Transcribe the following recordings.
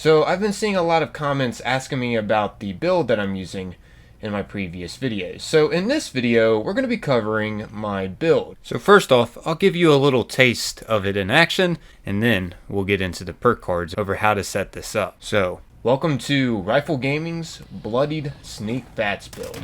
So I've been seeing a lot of comments asking me about the build that I'm using in my previous videos. So in this video, we're going to be covering my build. So first off, I'll give you a little taste of it in action, and then we'll get into the perk cards over how to set this up. So welcome to RifleGaming's Bloodied Sneak Vats build.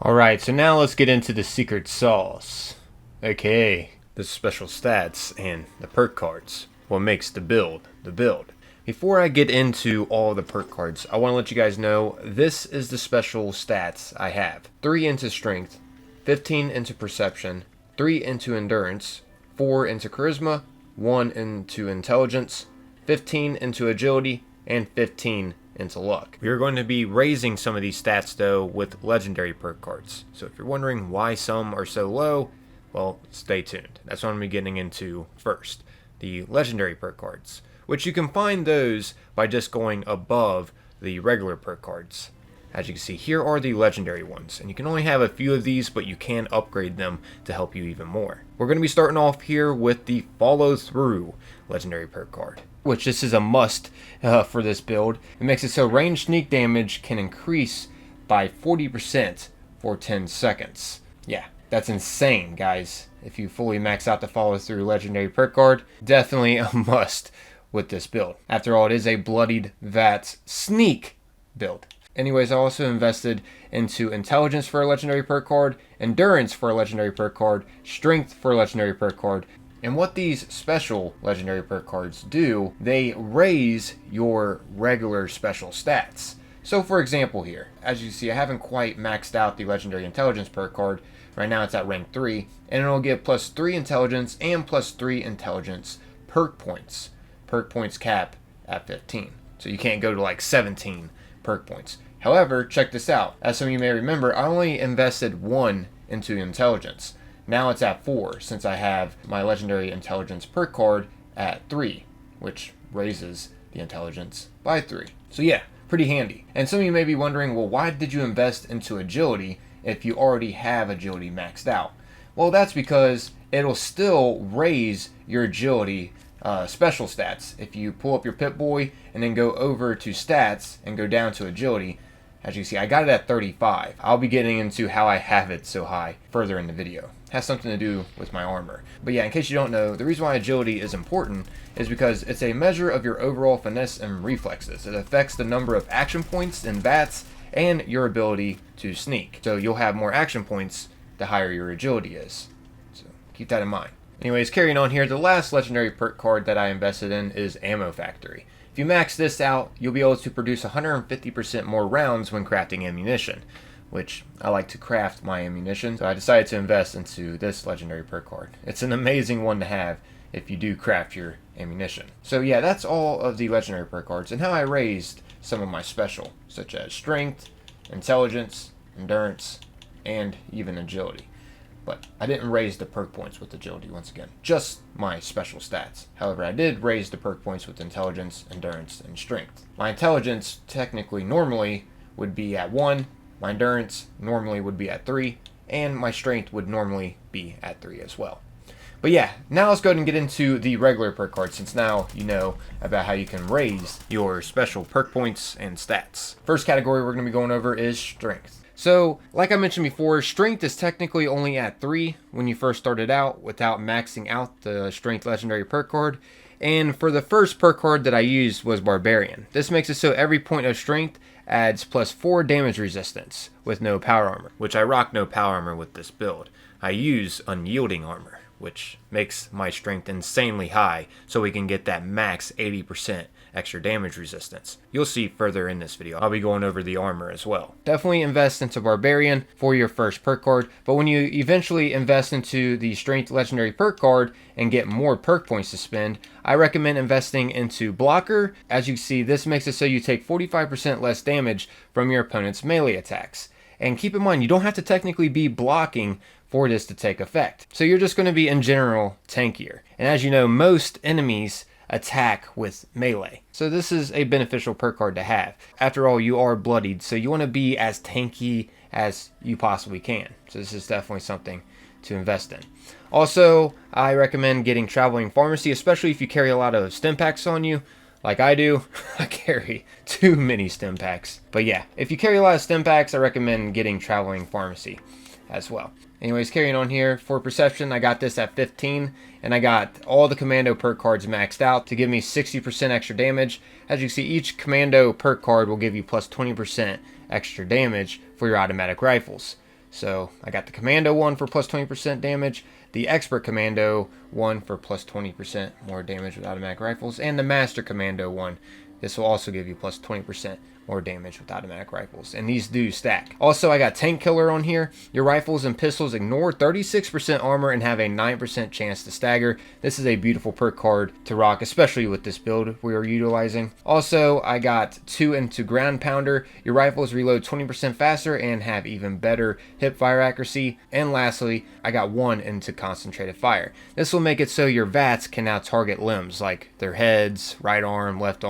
Alright, so now let's get into the secret sauce, aka the special stats and the perk cards, what makes the build the build. Before I get into all the perk cards, I want to let you guys know this is the special stats I have. 3 into strength, 15 into perception, 3 into endurance, 4 into charisma, 1 into intelligence, 15 into agility, and 15 into luck. We are going to be raising some of these stats though with legendary perk cards. So if you're wondering why some are so low, well, stay tuned. That's what I'm going to be getting into first. The legendary perk cards, which you can find those by just going above the regular perk cards. As you can see, here are the legendary ones, and you can only have a few of these, but you can upgrade them to help you even more. We're going to be starting off here with the follow through legendary perk card, which this is a must for this build. It makes it so range sneak damage can increase by 40% for 10 seconds. Yeah, that's insane, guys. If you fully max out the follow through legendary perk card, definitely a must with this build. After all, it is a Bloodied Vats sneak build. Anyways, I also invested into intelligence for a legendary perk card, endurance for a legendary perk card, strength for a legendary perk card. And what these special legendary perk cards do, they raise your regular special stats. So for example here, as you see, I haven't quite maxed out the legendary intelligence perk card. Right now it's at rank 3, and it'll give plus 3 intelligence and plus 3 intelligence perk points. Perk points cap at 15. So you can't go to like 17 perk points. However, check this out. As some of you may remember, I only invested 1 into intelligence. Now it's at 4 since I have my legendary intelligence perk card at 3, which raises the intelligence by 3. So yeah, pretty handy. And some of you may be wondering, well, why did you invest into agility if you already have agility maxed out? Well, that's because it'll still raise your agility special stats. If you pull up your Pip-Boy and then go over to stats and go down to agility, as you see, I got it at 35. I'll be getting into how I have it so high further in the video. It has something to do with my armor. But yeah, in case you don't know, the reason why agility is important is because it's a measure of your overall finesse and reflexes. It affects the number of action points in VATS and your ability to sneak. So you'll have more action points the higher your agility is. So keep that in mind. Anyways, carrying on here, the last legendary perk card that I invested in is Ammo Factory. If you max this out, you'll be able to produce 150% more rounds when crafting ammunition, which I like to craft my ammunition, so I decided to invest into this legendary perk card. It's an amazing one to have if you do craft your ammunition. So yeah, that's all of the legendary perk cards and how I raised some of my special, such as strength, intelligence, endurance, and even agility. But I didn't raise the perk points with agility once again, just my special stats. However, I did raise the perk points with intelligence, endurance, and strength. My intelligence technically normally would be at 1, my endurance normally would be at 3, and my strength would normally be at 3 as well. But yeah, now let's go ahead and get into the regular perk card, since now you know about how you can raise your special perk points and stats. First category we're going to be going over is strength. So, like I mentioned before, strength is technically only at 3 when you first started out without maxing out the strength legendary perk card. And for the first perk card that I used was Barbarian. This makes it so every point of strength adds +4 damage resistance with no power armor, which I rock no power armor with this build. I use Unyielding armor, which makes my strength insanely high so we can get that max 80% extra damage resistance. You'll see further in this video. I'll be going over the armor as well. Definitely invest into Barbarian for your first perk card, but when you eventually invest into the Strength Legendary perk card and get more perk points to spend, I recommend investing into Blocker. As you see, this makes it so you take 45% less damage from your opponent's melee attacks. And keep in mind, you don't have to technically be blocking for this to take effect. So you're just going to be, in general, tankier. And as you know, most enemies attack with melee. So this is a beneficial perk card to have. After all, you are bloodied, so you want to be as tanky as you possibly can. So this is definitely something to invest in. Also, I recommend getting Traveling Pharmacy, especially if you carry a lot of stim packs on you. Like I do. I carry too many stim packs. But yeah, if you carry a lot of stim packs, I recommend getting Traveling Pharmacy as well. Anyways, carrying on here, for Perception, I got this at 15, and I got all the Commando perk cards maxed out to give me 60% extra damage. As you see, each Commando perk card will give you plus 20% extra damage for your automatic rifles. So I got the Commando one for plus 20% damage, the Expert Commando one for plus 20% more damage with automatic rifles, and the Master Commando one. This will also give you plus 20% more damage with automatic rifles, and these do stack. Also, I got Tank Killer on here. Your rifles and pistols ignore 36% armor and have a 9% chance to stagger. This is a beautiful perk card to rock, especially with this build we are utilizing. Also, I got 2 into Ground Pounder. Your rifles reload 20% faster and have even better hip fire accuracy. And lastly, I got 1 into Concentrated Fire. This will make it so your VATs can now target limbs like their heads, right arm, left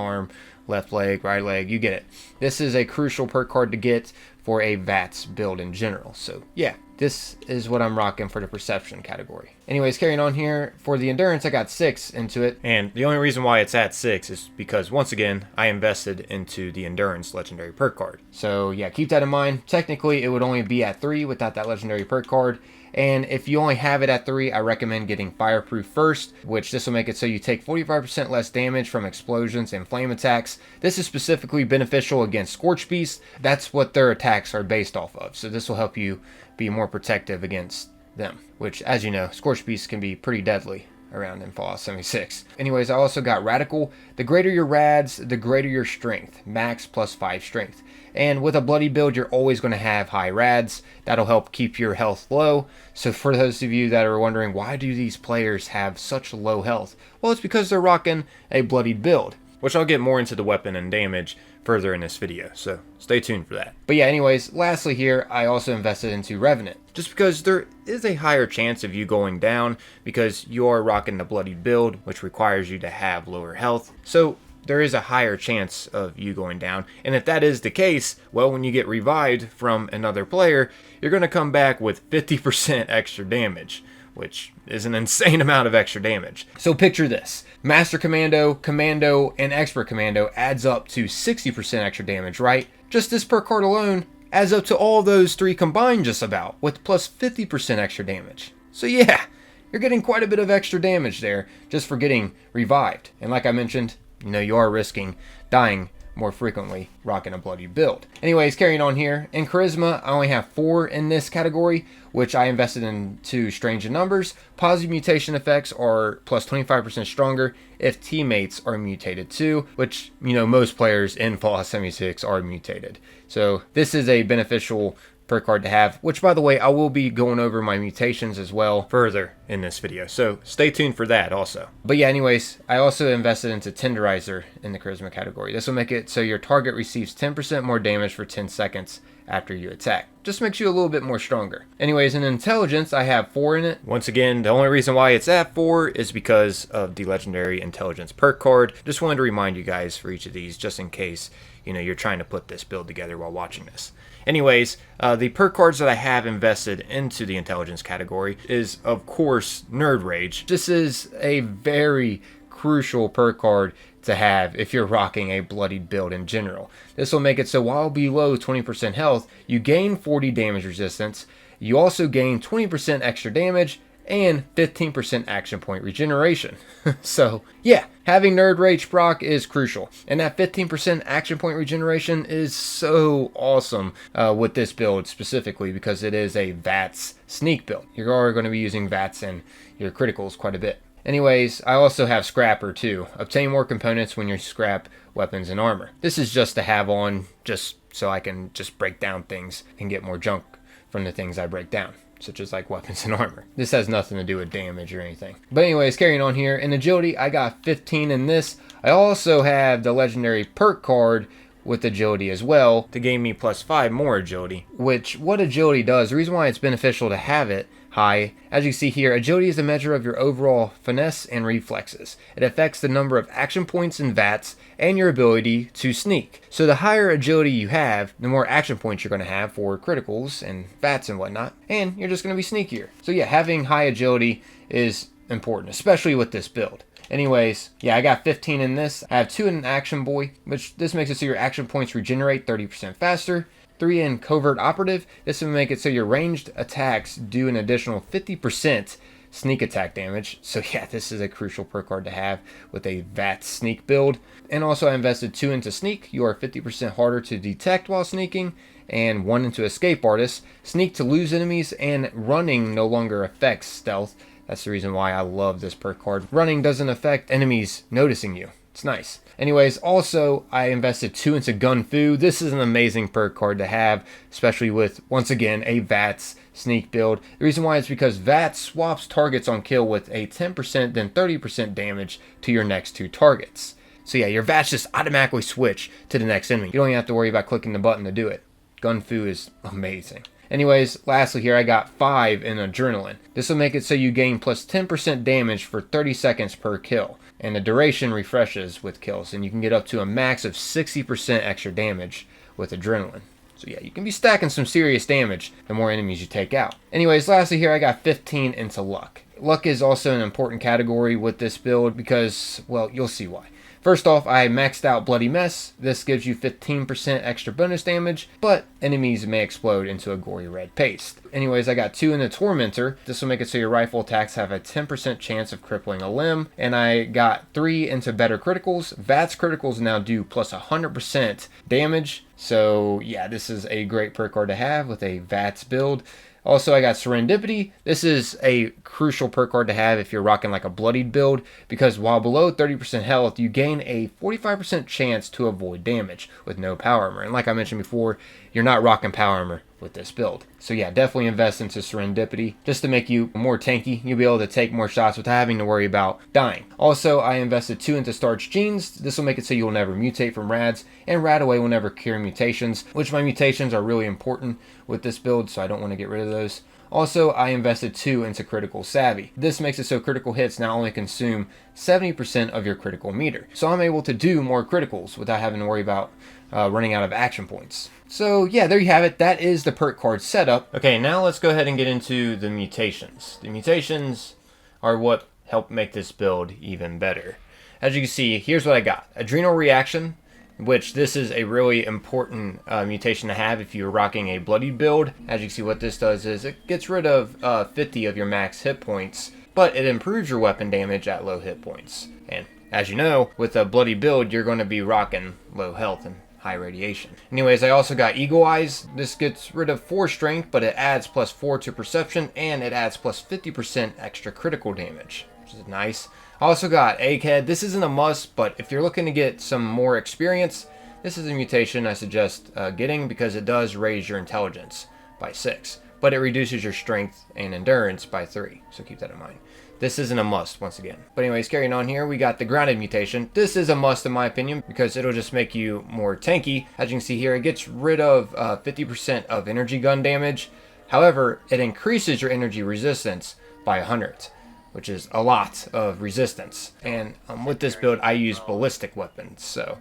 leg, right leg, you get it. This is a crucial perk card to get for a VATS build in general. So yeah, this is what I'm rocking for the Perception category. Anyways, carrying on here, for the Endurance, I got 6 into it. And the only reason why it's at 6 is because, once again, I invested into the Endurance legendary perk card. So yeah, keep that in mind. Technically, it would only be at 3 without that legendary perk card. And if you only have it at 3, I recommend getting Fireproof first, which this will make it so you take 45% less damage from explosions and flame attacks. This is specifically beneficial against Scorch Beasts. That's what their attacks are based off of. So this will help you be more protective against them, which, as you know, Scorch Beasts can be pretty deadly around in Fallout 76. Anyways, I also got Radical. The greater your rads, the greater your strength. Max plus 5 strength. And with a bloody build, you're always going to have high rads. That'll help keep your health low. So for those of you that are wondering, why do these players have such low health? Well, it's because they're rocking a bloodied build, which I'll get more into the weapon and damage further in this video, so stay tuned for that. But yeah, anyways, lastly here, I also invested into Revenant, just because there is a higher chance of you going down because you are rocking the bloodied build, which requires you to have lower health. So there is a higher chance of you going down, and if that is the case, well, when you get revived from another player, you're going to come back with 50% extra damage, which is an insane amount of extra damage. So picture this. Master Commando, Commando, and Expert Commando adds up to 60% extra damage, right? Just this perk card alone adds up to all those 3 combined just about, with plus 50% extra damage. So yeah, you're getting quite a bit of extra damage there just for getting revived. And like I mentioned, you know, you are risking dying more frequently rocking a bloody build. Anyways, carrying on here, in Charisma, I only have 4 in this category, which I invested into Strange in Numbers. Positive mutation effects are plus 25% stronger if teammates are mutated too, which, you know, most players in Fallout 76 are mutated. So this is a beneficial perk card to have, which, by the way, I will be going over my mutations as well further in this video, so stay tuned for that also. But yeah, anyways, I also invested into Tenderizer in the Charisma category. This will make it so your target receives 10% more damage for 10 seconds after you attack. Just makes you a little bit more stronger. Anyways, in Intelligence, I have 4 in it. Once again, the only reason why it's at 4 is because of the legendary Intelligence perk card. Just wanted to remind you guys for each of these, just in case, you know, you're trying to put this build together while watching this. Anyways, the perk cards that I have invested into the intelligence category is, of course, Nerd Rage. This is a very crucial perk card to have if you're rocking a bloodied build in general. This will make it so while below 20% health, you gain 40 damage resistance. You also gain 20% extra damage and 15% action point regeneration. So yeah, having Nerd Rage proc is crucial. And that 15% action point regeneration is so awesome with this build specifically because it is a VATS sneak build. You're already going to be using VATS in your criticals quite a bit. Anyways, I also have Scrapper too. Obtain more components when you scrap weapons and armor. This is just to have on just so I can just break down things and get more junk from the things I break down, such as like weapons and armor. This has nothing to do with damage or anything. But anyways, carrying on here, in agility, I got 15 in this. I also have the legendary perk card with agility as well to gain me +5 more agility, which what agility does, the reason why it's beneficial to have it high, as you see here, agility is a measure of your overall finesse and reflexes. It affects the number of action points in VATS and your ability to sneak. So the higher agility you have, the more action points you're going to have for criticals and VATS and whatnot, and you're just going to be sneakier. So yeah, having high agility is important, especially with this build. Anyways, yeah, I got 15 in this. I have 2 in Action Boy, which this makes it so your action points regenerate 30% faster. 3 in Covert Operative. This will make it so your ranged attacks do an additional 50% sneak attack damage. So yeah, this is a crucial perk card to have with a VAT sneak build. And also I invested 2 into Sneak. You are 50% harder to detect while sneaking. And 1 into Escape Artist. Sneak to lose enemies, and running no longer affects stealth. That's the reason why I love this perk card. Running doesn't affect enemies noticing you. It's nice. Anyways, also I invested 2 into Gun Fu. This is an amazing perk card to have, especially with, once again, a VATS sneak build. The reason why is because VATS swaps targets on kill with a 10% then 30% damage to your next 2 targets. So yeah, your VATS just automatically switch to the next enemy. You don't even have to worry about clicking the button to do it. Gun Fu is amazing. Anyways, lastly here I got 5 in Adrenaline. This will make it so you gain plus 10% damage for 30 seconds per kill. And the duration refreshes with kills. And you can get up to a max of 60% extra damage with Adrenaline. So yeah, you can be stacking some serious damage the more enemies you take out. Anyways, lastly here I got 15 into Luck. Luck is also an important category with this build because, well, you'll see why. First off, I maxed out Bloody Mess. This gives you 15% extra bonus damage, but enemies may explode into a gory red paste. Anyways, I got 2 in the Tormentor. This will make it so your rifle attacks have a 10% chance of crippling a limb. And I got 3 into Better Criticals. VATS Criticals now do plus 100% damage. So yeah, this is a great perk card to have with a VATS build. Also, I got Serendipity. This is a crucial perk card to have if you're rocking like a Bloodied build, because while below 30% health, you gain a 45% chance to avoid damage with no power armor. And like I mentioned before, you're not rocking power armor with this build. So yeah, definitely invest into Serendipity just to make you more tanky. You'll be able to take more shots without having to worry about dying. Also, I invested 2 into Starch Genes. This will make it so you'll never mutate from Rads, and Radaway will never cure mutations, which my mutations are really important with this build, so I don't want to get rid of those. Also, I invested 2 into Critical Savvy. This makes it so critical hits now only consume 70% of your critical meter. So I'm able to do more criticals without having to worry about running out of action points. So yeah, there you have it. That is the perk card setup. Okay, now let's go ahead and get into the mutations. The mutations are what help make this build even better. As you can see, here's what I got. Adrenal Reaction, which this is a really important mutation to have if you're rocking a Bloodied build. As you can see, what this does is it gets rid of 50 of your max hit points, but it improves your weapon damage at low hit points. And as you know, with a Bloodied build, you're going to be rocking low health and high radiation. Anyways, I also got Eagle Eyes. This gets rid of 4 strength, but it adds plus 4 to perception, and it adds plus 50% extra critical damage, which is nice. I also got Egghead. This isn't a must, but if you're looking to get some more experience, this is a mutation I suggest getting because it does raise your intelligence by 6, but it reduces your strength and endurance by 3, so keep that in mind. This isn't a must, once again. But anyways, carrying on here, we got the Grounded mutation. This is a must in my opinion because it'll just make you more tanky. As you can see here, it gets rid of 50% of energy gun damage. However, it increases your energy resistance by 100, which is a lot of resistance. And with this build, I use ballistic weapons. So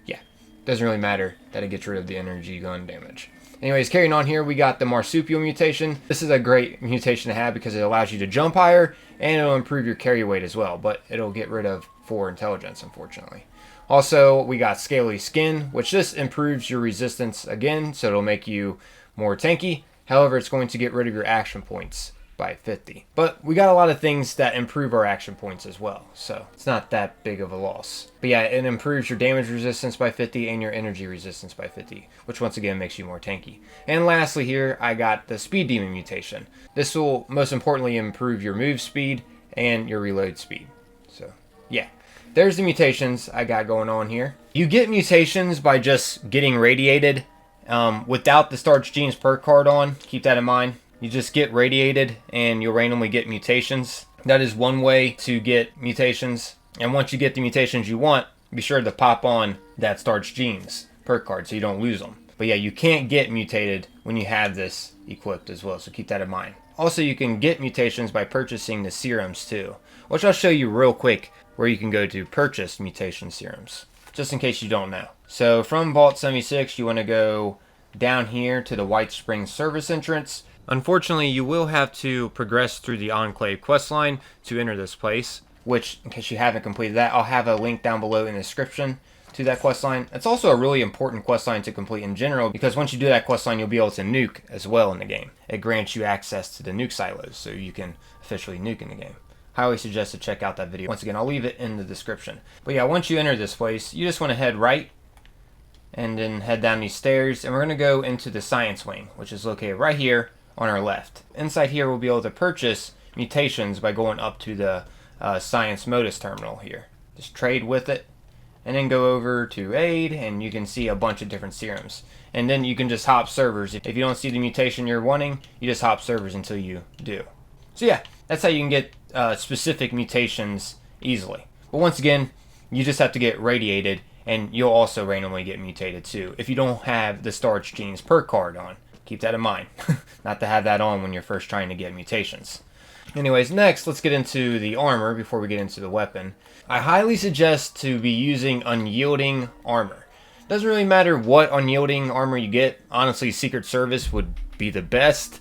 yeah, doesn't really matter that it gets rid of the energy gun damage. Anyways, carrying on here, we got the marsupial mutation. This is a great mutation to have because it allows you to jump higher and it'll improve your carry weight as well, but it'll get rid of 4 intelligence, unfortunately. Also, we got scaly skin, which just improves your resistance again, so it'll make you more tanky. However, it's going to get rid of your action points by 50. But we got a lot of things that improve our action points as well, so it's not that big of a loss. But yeah, it improves your damage resistance by 50 and your energy resistance by 50, which once again makes you more tanky. And lastly here, I got the speed demon mutation. This will most importantly improve your move speed and your reload speed. So yeah, there's the mutations I got going on here. You get mutations by just getting radiated without the Starch Genes perk card on. Keep that in mind. You just get radiated and you'll randomly get mutations. That is one way to get mutations. And once you get the mutations you want, be sure to pop on that Starch Genes perk card so you don't lose them. But yeah, you can't get mutated when you have this equipped as well, so keep that in mind. Also, you can get mutations by purchasing the serums too, which I'll show you real quick where you can go to purchase mutation serums, just in case you don't know. So from Vault 76, you want to go down here to the White Springs service entrance. Unfortunately, you will have to progress through the Enclave questline to enter this place, which, in case you haven't completed that, I'll have a link down below in the description to that questline. It's also a really important questline to complete in general, because once you do that questline, you'll be able to nuke as well in the game. It grants you access to the nuke silos, so you can officially nuke in the game. Highly suggest to check out that video. Once again, I'll leave it in the description. But yeah, once you enter this place, you just want to head right, and then head down these stairs, and we're going to go into the science wing, which is located right here on our left. Inside here, we'll be able to purchase mutations by going up to the science modus terminal here. Just trade with it, and then go over to aid, and you can see a bunch of different serums. And then you can just hop servers. If you don't see the mutation you're wanting, you just hop servers until you do. So yeah, that's how you can get specific mutations easily. But once again, you just have to get radiated, and you'll also randomly get mutated too if you don't have the Starch Genes perk card on. Keep that in mind. Not to have that on when you're first trying to get mutations. Anyways, next, let's get into the armor before we get into the weapon. I highly suggest to be using Unyielding armor. Doesn't really matter what Unyielding armor you get. Honestly, Secret Service would be the best,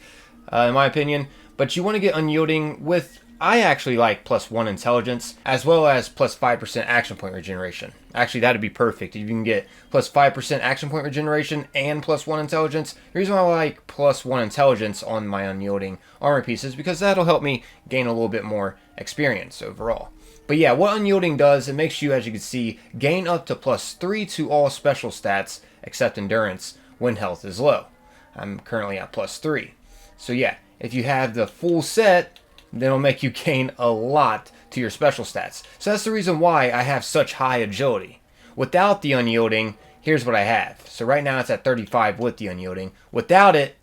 in my opinion. But you want to get Unyielding with, I actually like +1 intelligence, as well as +5% action point regeneration. Actually, that'd be perfect if you can get +5% action point regeneration and +1 intelligence. The reason why I like +1 intelligence on my Unyielding armor pieces, because that'll help me gain a little bit more experience overall. But yeah, what Unyielding does, it makes you, as you can see, gain up to +3 to all special stats except endurance when health is low. I'm currently at +3. So yeah, if you have the full set, then it'll make you gain a lot to your special stats. So that's the reason why I have such high agility. Without the Unyielding, here's what I have. So right now it's at 35 with the Unyielding. Without it,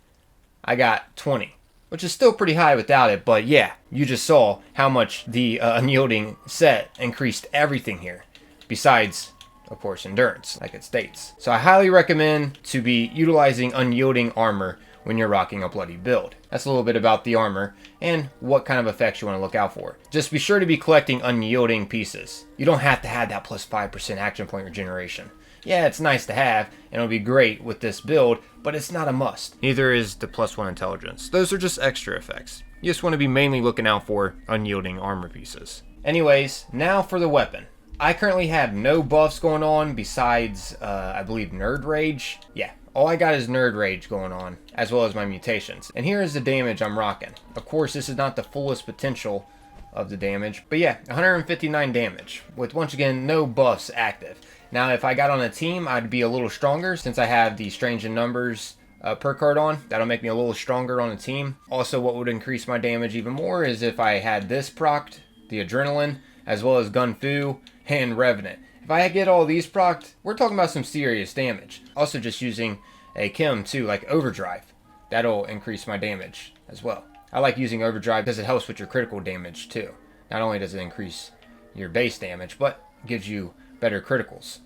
I got 20, which is still pretty high without it. But yeah, you just saw how much the Unyielding set increased everything here, besides, of course, endurance, like it states. So I highly recommend to be utilizing Unyielding armor when you're rocking a Bloodied build. That's a little bit about the armor and what kind of effects you want to look out for. Just be sure to be collecting Unyielding pieces. You don't have to have that +5% action point regeneration. Yeah, it's nice to have, and it'll be great with this build, but it's not a must. Neither is the +1 intelligence. Those are just extra effects. You just want to be mainly looking out for Unyielding armor pieces. Anyways, now for the weapon. I currently have no buffs going on besides, I believe, Nerd Rage. Yeah. All I got is Nerd Rage going on, as well as my mutations. And here is the damage I'm rocking. Of course, this is not the fullest potential of the damage, but yeah, 159 damage, with once again, no buffs active. Now, if I got on a team, I'd be a little stronger, since I have the Strange in Numbers perk card on. That'll make me a little stronger on a team. Also, what would increase my damage even more is if I had this procced, the Adrenaline, as well as Gun Fu and Revenant. If I get all these procced, we're talking about some serious damage. Also just using a chem too, like Overdrive. That'll increase my damage as well. I like using Overdrive because it helps with your critical damage too. Not only does it increase your base damage, but it gives you better criticals.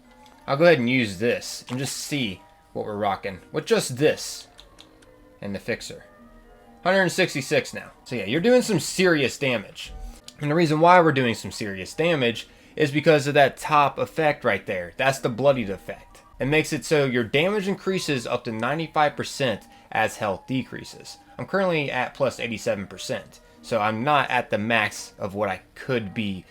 I'll go ahead and use this and just see what we're rocking with just this and the Fixer. 166 now. So yeah, you're doing some serious damage. And the reason why we're doing some serious damage is because of that top effect right there. That's the Bloodied effect. It makes it so your damage increases up to 95% as health decreases. I'm currently at plus 87%, so I'm not at the max of what I could be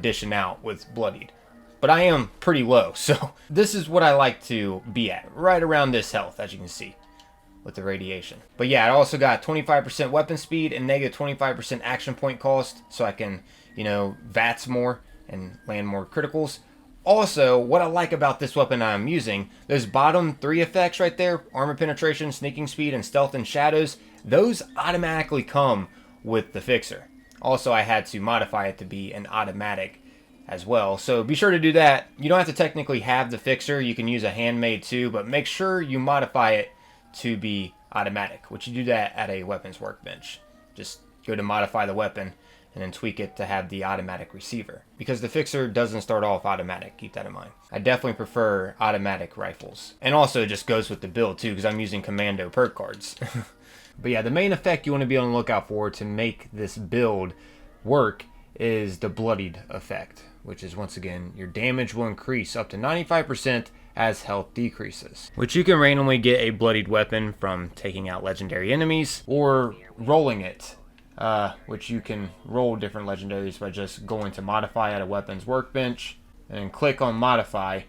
dishing out with Bloodied. But I am pretty low, so this is what I like to be at, right around this health, as you can see, with the radiation. But yeah, I also got 25% weapon speed and negative 25% action point cost, so I can, you know, VATS more and land more criticals. Also, what I like about this weapon I'm using, those bottom 3 effects right there, armor penetration, sneaking speed, and stealth and shadows, those automatically come with the fixer. Also, I had to modify it to be an automatic as well, so be sure to do that. You don't have to technically have the fixer, you can use a handmade too, but make sure you modify it to be automatic, which you do that at a weapons workbench. Just go to modify the weapon and then tweak it to have the automatic receiver, because the fixer doesn't start off automatic, keep that in mind. I definitely prefer automatic rifles, and also it just goes with the build too, because I'm using commando perk cards. But yeah, the main effect you want to be on the lookout for to make this build work is the Bloodied effect, which is, once again, your damage will increase up to 95% as health decreases, which you can randomly get a Bloodied weapon from taking out legendary enemies or rolling it, which you can roll different legendaries by just going to modify at a weapons workbench and click on modify,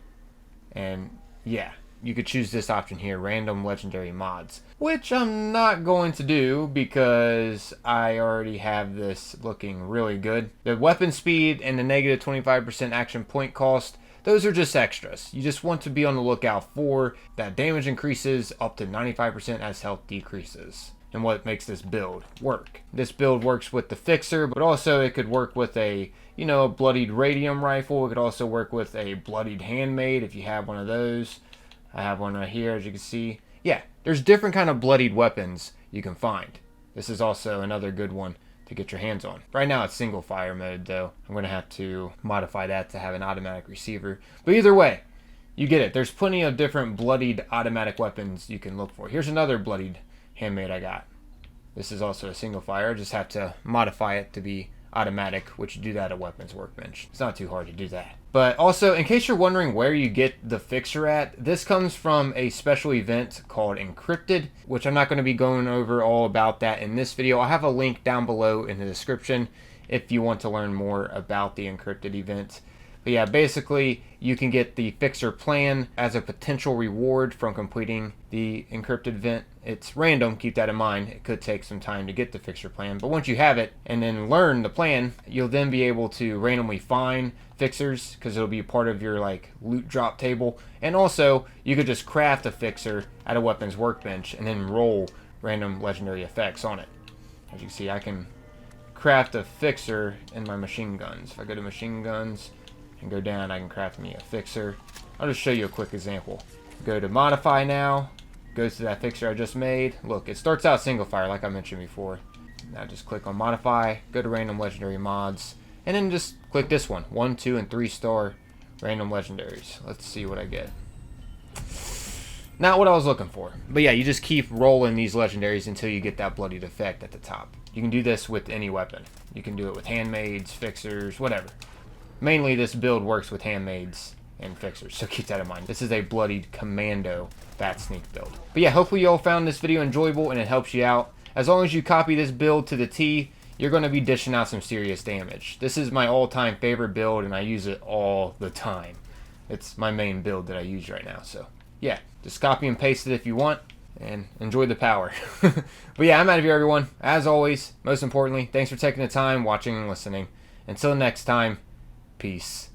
and yeah, you could choose this option here, random legendary mods, which I'm not going to do because I already have this looking really good. The weapon speed and the negative 25% action point cost, those are just extras. You just want to be on the lookout for that damage increases up to 95% as health decreases, and what makes this build work. This build works with the fixer, but also it could work with a, you know, Bloodied radium rifle. It could also work with a Bloodied handmade if you have one of those. I have one right here, as you can see. Yeah, there's different kind of Bloodied weapons you can find. This is also another good one to get your hands on. Right now it's single fire mode though. I'm going to have to modify that to have an automatic receiver. But either way, you get it. There's plenty of different Bloodied automatic weapons you can look for. Here's another Bloodied handmade I got. This is also a single fire. I just have to modify it to be automatic, which you do that at weapons workbench. It's not too hard to do that. But also, in case you're wondering where you get the fixer at, this comes from a special event called Encrypted, which I'm not going to be going over all about that in this video. I'll have a link down below in the description if you want to learn more about the Encrypted event. But yeah, basically, you can get the fixer plan as a potential reward from completing the Encrypted event. It's random, keep that in mind. It could take some time to get the fixer plan, but once you have it and then learn the plan, you'll then be able to randomly find fixers, because it'll be part of your like loot drop table. And also, you could just craft a fixer at a weapons workbench and then roll random legendary effects on it. As you can see, I can craft a fixer in my machine guns. If I go to machine guns and go down, I can craft me a fixer. I'll just show you a quick example. Go to modify now, goes to that fixer I just made. Look, it starts out single fire like I mentioned before. Now just click on modify, go to random legendary mods, and then just click this one, 1, 2, and 3 star random legendaries. Let's see what I get. Not what I was looking for. But yeah, you just keep rolling these legendaries until you get that Bloodied effect at the top. You can do this with any weapon. You can do it with handmaids, fixers, whatever. Mainly this build works with handmaids and fixers, so keep that in mind. This is a Bloodied commando bat sneak build. But yeah, hopefully you all found this video enjoyable and it helps you out. As long as you copy this build to the T, you're going to be dishing out some serious damage. This is my all-time favorite build and I use it all the time. It's my main build that I use right now, so yeah, just copy and paste it if you want and enjoy the power. But yeah, I'm out of here, everyone. As always, most importantly, thanks for taking the time, watching and listening. Until next time, peace.